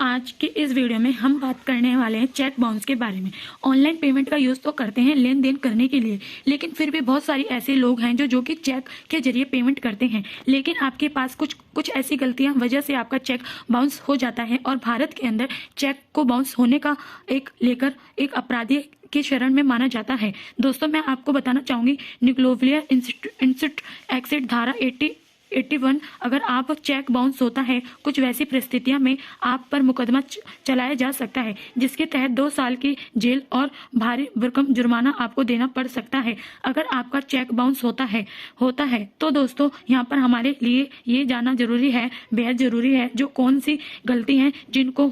आज के इस वीडियो में हम बात करने वाले हैं चेक बाउंस के बारे में। ऑनलाइन पेमेंट का यूज़ तो करते हैं लेन देन करने के लिए, लेकिन फिर भी बहुत सारी ऐसे लोग हैं जो कि चेक के जरिए पेमेंट करते हैं, लेकिन आपके पास कुछ ऐसी गलतियां वजह से आपका चेक बाउंस हो जाता है। और भारत के अंदर चेक को बाउंस होने का लेकर एक अपराधी के शरण में माना जाता है। दोस्तों, मैं आपको बताना चाहूंगी निकोलवियर इंस्टीट्यूट एक्ट धारा 81, अगर आप चेक बाउंस होता है कुछ वैसी परिस्थितियों में आप पर मुकदमा चलाया जा सकता है, जिसके तहत 2 साल की जेल और भारी भरकम जुर्माना आपको देना पड़ सकता है अगर आपका चेक बाउंस होता है। तो दोस्तों, यहाँ पर हमारे लिए ये जानना जरूरी है, बेहद जरूरी है, जो कौन सी गलती है जिनको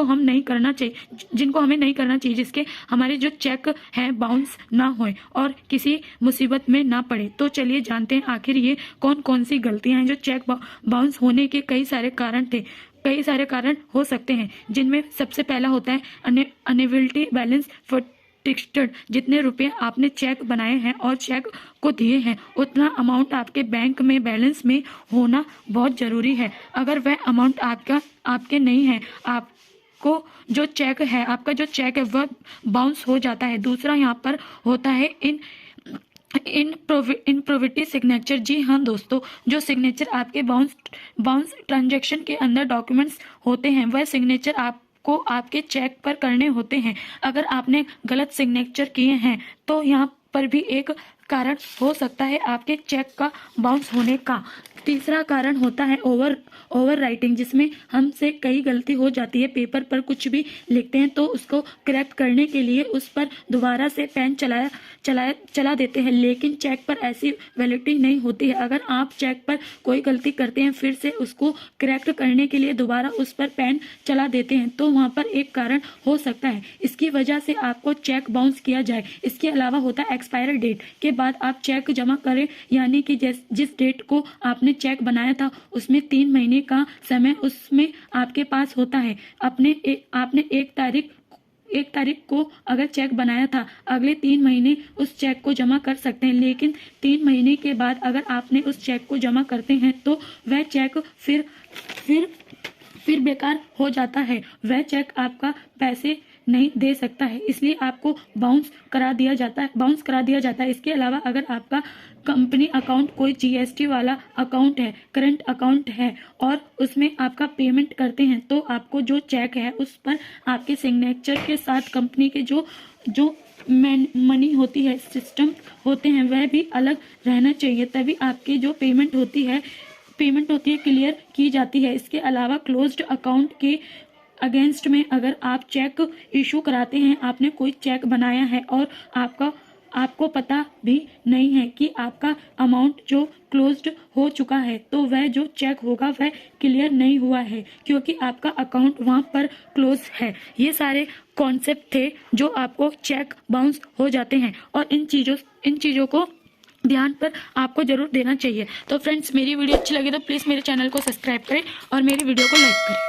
हमें नहीं करना चाहिए, जिसके हमारे जो चेक है बाउंस ना होए और किसी मुसीबत में ना पड़े। तो चलिए जानते हैं आखिर ये कौन सी गलतियां हैं जो चेक बाउंस होने के कई सारे कारण हो सकते हैं, जिनमें सबसे पहला होता है अनएबिलिटी बैलेंस फॉर टिकटेड। जितने रुपए आपने चेक बनाए हैं और चेक को दिए हैं, उतना अमाउंट आपके बैंक में बैलेंस में होना बहुत जरूरी है। अगर वह अमाउंट आपके नहीं है, आपका जो चेक है वह बाउंस हो जाता है। दूसरा यहाँ पर होता है इनप्रोविटी सिग्नेचर। जी हाँ दोस्तों, जो सिग्नेचर आपके बाउंस ट्रांजैक्शन के अंदर डॉक्यूमेंट्स होते हैं, वह सिग्नेचर आपको आपके चेक पर करने होते हैं। अगर आपने गलत सिग्नेचर किए हैं तो यहाँ पर भी एक कारण हो सकता है आपके चेक का बाउंस होने का। तीसरा कारण होता है ओवर राइटिंग, जिसमें हमसे कई गलती हो जाती है। पेपर पर कुछ भी लिखते हैं तो उसको करेक्ट करने के लिए उस पर दोबारा से पेन चला देते हैं, लेकिन चेक पर ऐसी वैलिडिटी नहीं होती है। अगर आप चेक पर कोई गलती करते हैं, फिर से उसको करेक्ट करने के लिए दोबारा उस पर पेन चला देते हैं, तो वहाँ पर एक कारण हो सकता है इसकी वजह से आपको चेक बाउंस किया जाए। इसके अलावा होता है एक्सपायर डेट के बाद आप चेक जमा करें, यानी कि जिस डेट को आपने चेक बनाया था उसमें 3 महीने का समय उसमें आपके पास होता है। आपने एक तारीख को अगर चेक बनाया था, अगले 3 महीने उस चेक को जमा कर सकते हैं, लेकिन 3 महीने के बाद अगर आपने उस चेक को जमा करते हैं तो वह चेक फिर बेकार हो जाता है। वह चेक आपका पैसे नहीं दे सकता है, इसलिए आपको बाउंस करा दिया जाता है। इसके अलावा अगर आपका कंपनी अकाउंट कोई जीएसटी वाला अकाउंट है, करंट अकाउंट है और उसमें आपका पेमेंट करते हैं, तो आपको जो चेक है उस पर आपके सिग्नेचर के साथ कंपनी के जो मनी होती है, सिस्टम होते हैं, वह भी अलग रहना चाहिए, तभी आपकी जो पेमेंट होती है क्लियर की जाती है। इसके अलावा क्लोज्ड अकाउंट के अगेंस्ट में अगर आप चेक इशू कराते हैं, आपने कोई चेक बनाया है और आपको पता भी नहीं है कि आपका अमाउंट जो क्लोज्ड हो चुका है, तो वह जो चेक होगा वह क्लियर नहीं हुआ है, क्योंकि आपका अकाउंट वहां पर क्लोज है। ये सारे कॉन्सेप्ट थे जो आपको चेक बाउंस हो जाते हैं, और इन चीज़ों को ध्यान पर आपको जरूर देना चाहिए। तो फ्रेंड्स, मेरी वीडियो अच्छी लगी तो प्लीज़ मेरे चैनल को सब्सक्राइब करें और मेरी वीडियो को लाइक करें।